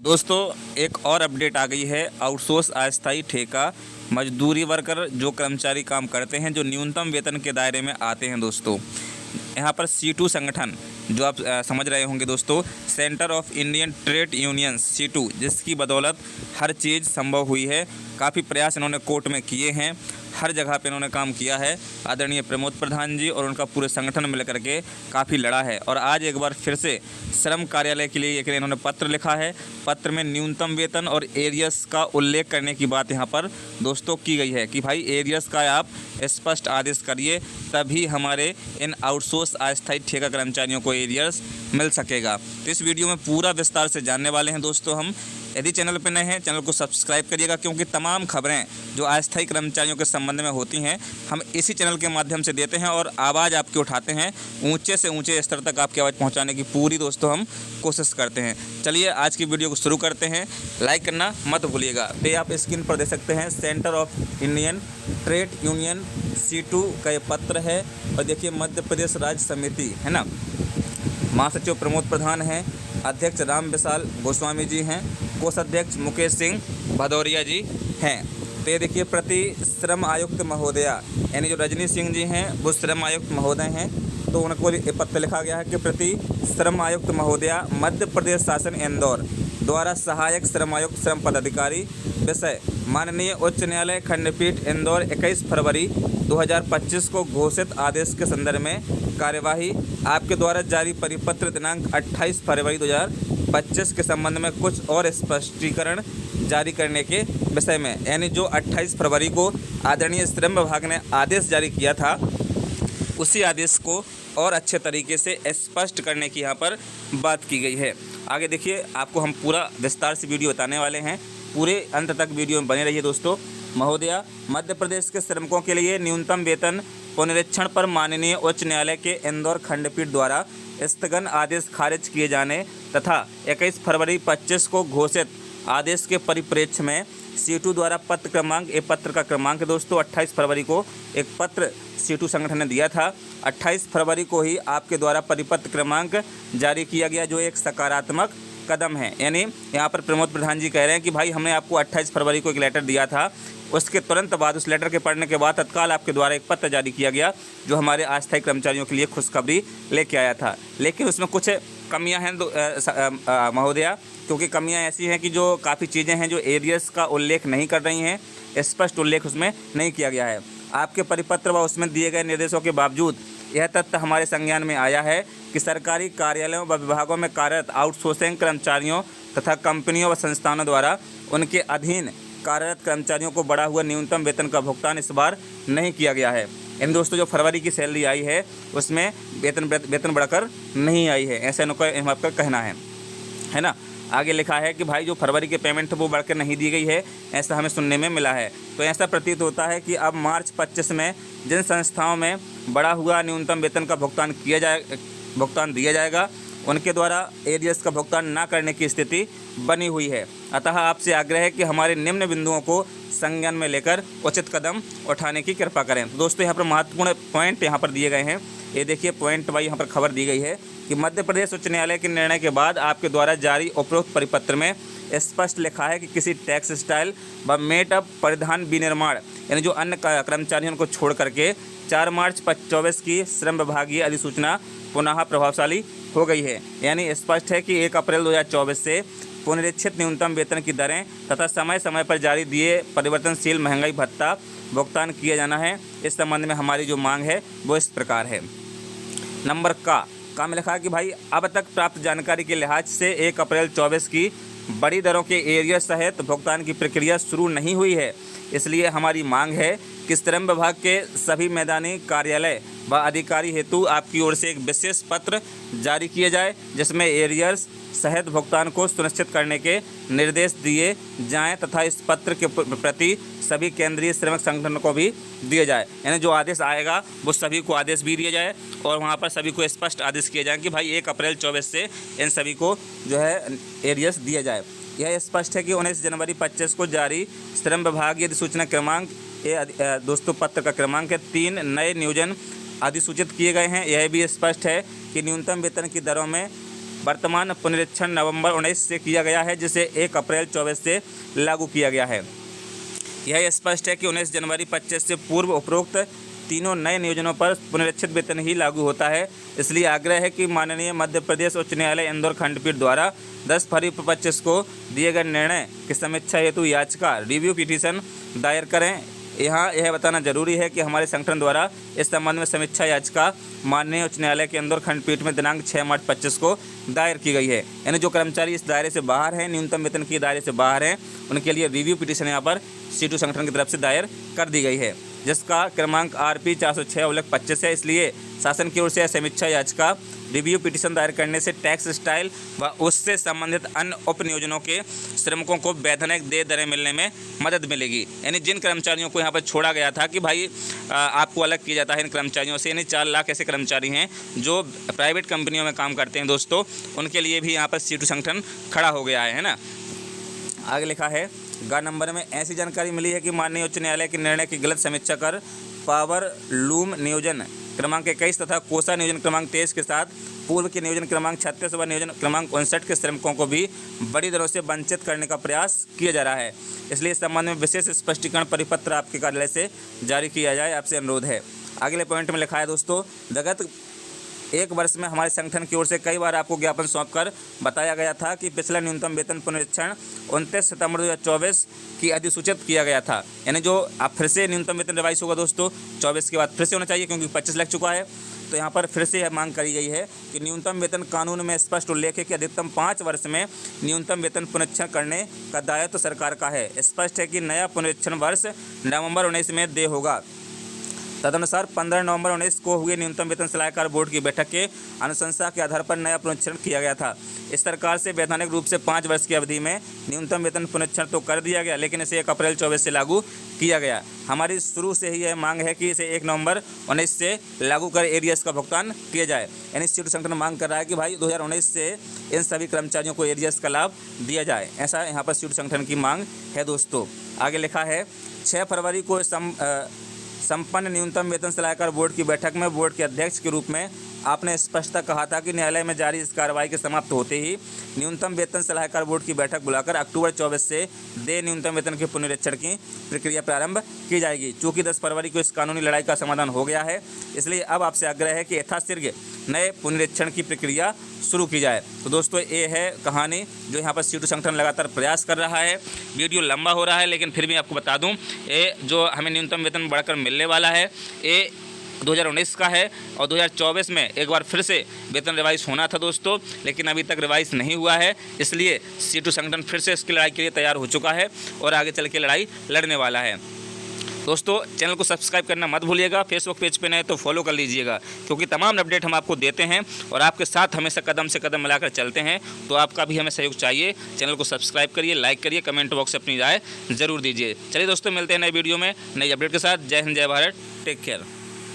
दोस्तों एक और अपडेट आ गई है। आउटसोर्स अस्थायी ठेका मजदूरी वर्कर जो कर्मचारी काम करते हैं, जो न्यूनतम वेतन के दायरे में आते हैं दोस्तों, यहाँ पर C2 संगठन जो आप समझ रहे होंगे दोस्तों, centre of Indian trade unions C2, जिसकी बदौलत हर चीज़ संभव हुई है। काफ़ी प्रयास इन्होंने कोर्ट में किए हैं, हर जगह पे इन्होंने काम किया है। आदरणीय प्रमोद प्रधान जी और उनका पूरे संगठन मिलकर के काफ़ी लड़ा है और आज एक बार फिर से श्रम कार्यालय के लिए इन्होंने पत्र लिखा है। पत्र में न्यूनतम वेतन और एरियर्स का उल्लेख करने की बात यहाँ पर दोस्तों की गई है कि भाई एरियर्स का आप स्पष्ट आदेश करिए, तभी हमारे इन आउटसोर्स अस्थायी ठेका कर्मचारियों को एरियर्स मिल सकेगा। तो इस वीडियो में पूरा विस्तार से जानने वाले हैं दोस्तों हम। यदि चैनल पर नए हैं, चैनल को सब्सक्राइब करिएगा, क्योंकि तमाम खबरें जो अस्थायी कर्मचारियों के संबंध में होती हैं हम इसी चैनल के माध्यम से देते हैं और आवाज़ आपकी उठाते हैं। ऊंचे से ऊंचे स्तर तक आपकी आवाज़ पहुंचाने की पूरी दोस्तों हम कोशिश करते हैं। चलिए आज की वीडियो को शुरू करते हैं। लाइक करना मत भूलिएगा। तो आप स्क्रीन पर देख सकते हैं, centre of Indian trade union C2 का ये पत्र है। और देखिए मध्य प्रदेश राज्य समिति है ना, महासचिव प्रमोद प्रधान हैं, अध्यक्ष राम विशाल गोस्वामी जी हैं, कोषाध्यक्ष मुकेश सिंह भदौरिया जी हैं। तो ये देखिए प्रति श्रम आयुक्त महोदया, यानी जो रजनी सिंह जी हैं वो श्रम आयुक्त महोदय हैं। तो उनको ये पत्र लिखा गया है कि प्रति श्रम आयुक्त महोदया, मध्य प्रदेश शासन इंदौर द्वारा सहायक श्रम आयुक्त श्रम पदाधिकारी, विषय माननीय उच्च न्यायालय खंडपीठ इंदौर 21 फरवरी 2025 को घोषित आदेश के संदर्भ में कार्यवाही, आपके द्वारा जारी परिपत्र दिनांक 28 फरवरी 2025 के संबंध में कुछ और स्पष्टीकरण जारी करने के विषय में। यानी जो 28 फरवरी को आदरणीय श्रम विभाग ने आदेश जारी किया था, उसी आदेश को और अच्छे तरीके से स्पष्ट करने की यहाँ पर बात की गई है। आगे देखिए, आपको हम पूरा विस्तार से वीडियो बताने वाले हैं, पूरे अंत तक वीडियो में बने रहिए दोस्तों। महोदया, मध्य प्रदेश के श्रमिकों के लिए न्यूनतम वेतन पुनरीक्षण पर माननीय उच्च न्यायालय के इंदौर खंडपीठ द्वारा स्थगन आदेश खारिज किए जाने तथा 21 फरवरी 25 को घोषित आदेश के परिप्रेक्ष्य में C2 द्वारा पत्र क्रमांक, ये पत्र का क्रमांक दोस्तों 28 फरवरी को एक पत्र C2 संगठन ने दिया था। 28 फरवरी को ही आपके द्वारा परिपत्र क्रमांक जारी किया गया, जो एक सकारात्मक कदम है। यानी यहाँ पर प्रमोद प्रधान जी कह रहे हैं कि भाई हमने आपको 28 फरवरी को एक लेटर दिया था, उसके तुरंत बाद, उस लेटर के पढ़ने के बाद तत्काल आपके द्वारा एक पत्र जारी किया गया जो हमारे अस्थायी कर्मचारियों के लिए खुशखबरी लेके आया था। लेकिन उसमें कुछ कमियां हैं महोदया, क्योंकि कमियां ऐसी हैं कि जो काफ़ी चीज़ें हैं जो एरियर्स का उल्लेख नहीं कर रही हैं, स्पष्ट उल्लेख उसमें नहीं किया गया है। आपके परिपत्र व उसमें दिए गए निर्देशों के बावजूद यह तथ्य हमारे संज्ञान में आया है कि सरकारी कार्यालयों व विभागों में कार्यरत आउटसोर्सिंग कर्मचारियों तथा कंपनियों व संस्थानों द्वारा उनके अधीन कार्यरत कर्मचारियों को बढ़ा हुआ न्यूनतम वेतन का भुगतान इस बार नहीं किया गया है। इन दोस्तों जो फरवरी की सैलरी आई है उसमें वेतन बढ़कर नहीं आई है, ऐसा इनका आपका कहना है ना। आगे लिखा है कि भाई जो फरवरी के पेमेंट वो बढ़कर नहीं दी गई है, ऐसा हमें सुनने में मिला है। तो ऐसा प्रतीत होता है कि अब मार्च 25 में जिन संस्थाओं में बढ़ा हुआ न्यूनतम वेतन का भुगतान दिया जाएगा, उनके द्वारा एरियर्स का भुगतान न करने की स्थिति बनी हुई है। अतः आपसे आग्रह है कि हमारे निम्न बिंदुओं को संज्ञान में लेकर उचित कदम उठाने की कृपा करें। तो दोस्तों यहाँ पर महत्वपूर्ण पॉइंट यहाँ पर दिए गए हैं। ये देखिए पॉइंट वाइज यहाँ पर खबर दी गई है कि मध्य प्रदेश उच्च न्यायालय के निर्णय के बाद आपके द्वारा जारी उपरोक्त परिपत्र में स्पष्ट लिखा है कि किसी टेक्स स्टाइल व मेटअप परिधान विनिर्माण, यानी जो अन्य कर्मचारियों को छोड़ करके 4 मार्च 2024 की श्रम विभागीय अधिसूचना पुनः प्रभावशाली हो गई है। यानी स्पष्ट है कि 1 अप्रैल 2024 से पुनरीक्षित न्यूनतम वेतन की दरें तथा समय समय पर जारी दिए परिवर्तनशील महंगाई भत्ता भुगतान किया जाना है। इस संबंध में हमारी जो मांग है वो इस प्रकार है। नंबर का में लिखा है कि भाई अब तक प्राप्त जानकारी के लिहाज से 1 अप्रैल 24 की बड़ी दरों के एरियर सहित भुगतान की प्रक्रिया शुरू नहीं हुई है। इसलिए हमारी मांग है कि श्रम विभाग के सभी मैदानी कार्यालय व अधिकारी हेतु आपकी ओर से एक विशेष पत्र जारी किए जाए, जिसमें एरियर्स सहित भुगतान को सुनिश्चित करने के निर्देश दिए जाएं तथा इस पत्र के प्रति सभी केंद्रीय श्रमिक संगठनों को भी दिए जाए। यानी जो आदेश आएगा वो सभी को आदेश भी दिया जाए और वहाँ पर सभी को स्पष्ट आदेश किए जाए कि भाई 1 अप्रैल 24 से इन सभी को जो है एरियर्स दिया जाए। यह स्पष्ट है कि 19 जनवरी 25 को जारी श्रम विभागीय अधिसूचना क्रमांक, ये दोस्तों पत्र का क्रमांक है, 3 नए नियोजन अधिसूचित किए गए हैं। यह भी स्पष्ट है कि न्यूनतम वेतन की दरों में वर्तमान पुनरीक्षण नवंबर 19 से किया गया है, जिसे 1 अप्रैल 24 से लागू किया गया है। यह स्पष्ट है कि 19 जनवरी 25 से पूर्व उपरोक्त तीनों नए नियोजनों पर पुनरीक्षित वेतन ही लागू होता है। इसलिए आग्रह है कि माननीय मध्य प्रदेश उच्च न्यायालय इंदौर खंडपीठ द्वारा 10 फरवरी 25 को दिए गए निर्णय की समीक्षा हेतु याचिका रिव्यू पिटीशन दायर करें। यहाँ यह बताना जरूरी है कि हमारे संगठन द्वारा इस संबंध में समीक्षा याचिका माननीय उच्च न्यायालय के इंदौर खंडपीठ में दिनांक 6 मार्च 25 को दायर की गई है। यानी जो कर्मचारी इस दायरे से बाहर हैं, न्यूनतम वेतन के दायरे से बाहर हैं, उनके लिए रिव्यू पिटीशन यहाँ पर C2 संगठन की तरफ से दायर कर दी गई है, जिसका क्रमांक RP 406/25 है। इसलिए शासन की ओर से समीक्षा याचिका रिव्यू पिटीशन दायर करने से टैक्स स्टाइल व उससे संबंधित अन्य उपनियोजनों के श्रमिकों को वैधानिक देय दरें मिलने में मदद मिलेगी। यानी जिन कर्मचारियों को यहाँ पर छोड़ा गया था कि भाई आपको अलग किया जाता है इन कर्मचारियों से, यानी 4 लाख ऐसे कर्मचारी हैं जो प्राइवेट कंपनियों में काम करते हैं दोस्तों, उनके लिए भी यहाँ पर C2 संगठन खड़ा हो गया है ना। आगे लिखा है ग नंबर में ऐसी जानकारी मिली है कि माननीय उच्च न्यायालय के निर्णय की गलत समीक्षा कर पावर लूम नियोजन क्रमांक 21 तथा कोसा नियोजन क्रमांक 23 के साथ पूर्व के नियोजन क्रमांक 36 व नियोजन क्रमांक 59 के श्रमिकों को भी बड़ी दरों से वंचित करने का प्रयास किया जा रहा है। इसलिए इस संबंध में विशेष स्पष्टीकरण परिपत्र आपके कार्यालय से जारी किया जाए, आपसे अनुरोध है। अगले पॉइंट में लिखा है दोस्तों, विगत 1 वर्ष में हमारे संगठन की ओर से कई बार आपको ज्ञापन सौंपकर बताया गया था कि पिछला न्यूनतम वेतन पुनरीक्षण 29 सितंबर 2024 की अधिसूचित किया गया था। यानी जो आप फिर से न्यूनतम वेतन रिवाइज होगा दोस्तों 24 के बाद फिर से होना चाहिए, क्योंकि 25 लग चुका है। तो यहाँ पर फिर से यह मांग करी गई है कि न्यूनतम वेतन कानून में स्पष्ट उल्लेख है कि अधिकतम 5 वर्ष में न्यूनतम वेतन पुनरीक्षण करने का दायित्व सरकार का है। स्पष्ट है कि नया पुनरीक्षण वर्ष नवंबर 19 में देय होगा। तदनुसार 15 नवंबर 19 को हुए न्यूनतम वेतन सलाहकार बोर्ड की बैठक के अनुशंसा के आधार पर नया पुनरीक्षण किया गया था। इस सरकार से वैधानिक रूप से 5 वर्ष की अवधि में न्यूनतम वेतन पुनरीक्षण तो कर दिया गया, लेकिन इसे 1 अप्रैल 24 से लागू किया गया। हमारी शुरू से ही यह मांग है कि इसे 1 नवंबर 19 से लागू कर एरियर्स का भुगतान किया जाए। यानी C2 संगठन मांग कर रहा है कि भाई 2019 से इन सभी कर्मचारियों को एरियर्स का लाभ दिया जाए। ऐसा यहाँ पर C2 संगठन की मांग है दोस्तों। आगे लिखा है 6 फरवरी को संपन्न न्यूनतम वेतन सलाहकार बोर्ड की बैठक में बोर्ड के अध्यक्ष के रूप में आपने स्पष्टता कहा था कि न्यायालय में जारी इस कार्रवाई के समाप्त होते ही न्यूनतम वेतन सलाहकार बोर्ड की बैठक बुलाकर अक्टूबर 24 से देय न्यूनतम वेतन के पुनरीक्षण की प्रक्रिया प्रारंभ की जाएगी। चूँकि 10 फरवरी को इस कानूनी लड़ाई का समाधान हो गया है, इसलिए अब आपसे आग्रह है कि यथाशीघ्र नए पुनरीक्षण की प्रक्रिया शुरू की जाए। तो दोस्तों ये है कहानी जो यहाँ पर C2 संगठन लगातार प्रयास कर रहा है। वीडियो लंबा हो रहा है, लेकिन फिर भी आपको बता दूँ ये जो हमें न्यूनतम वेतन बढ़कर मिलने वाला है ये 2019 का है और 2024 में एक बार फिर से वेतन रिवाइज होना था दोस्तों, लेकिन अभी तक रिवाइज नहीं हुआ है। इसलिए C2 संगठन फिर से इसकी लड़ाई के लिए तैयार हो चुका है और आगे चल के लड़ाई लड़ने वाला है। दोस्तों चैनल को सब्सक्राइब करना मत भूलिएगा, फेसबुक पेज पे नए तो फॉलो कर लीजिएगा, क्योंकि तमाम अपडेट हम आपको देते हैं और आपके साथ हमेशा कदम से कदम मिलाकर चलते हैं। तो आपका भी हमें सहयोग चाहिए। चैनल को सब्सक्राइब करिए, लाइक करिए, कमेंट बॉक्स से अपनी राय ज़रूर दीजिए। चलिए दोस्तों मिलते हैं नए वीडियो में नई अपडेट के साथ। जय हिंद, जय भारत, टेक केयर।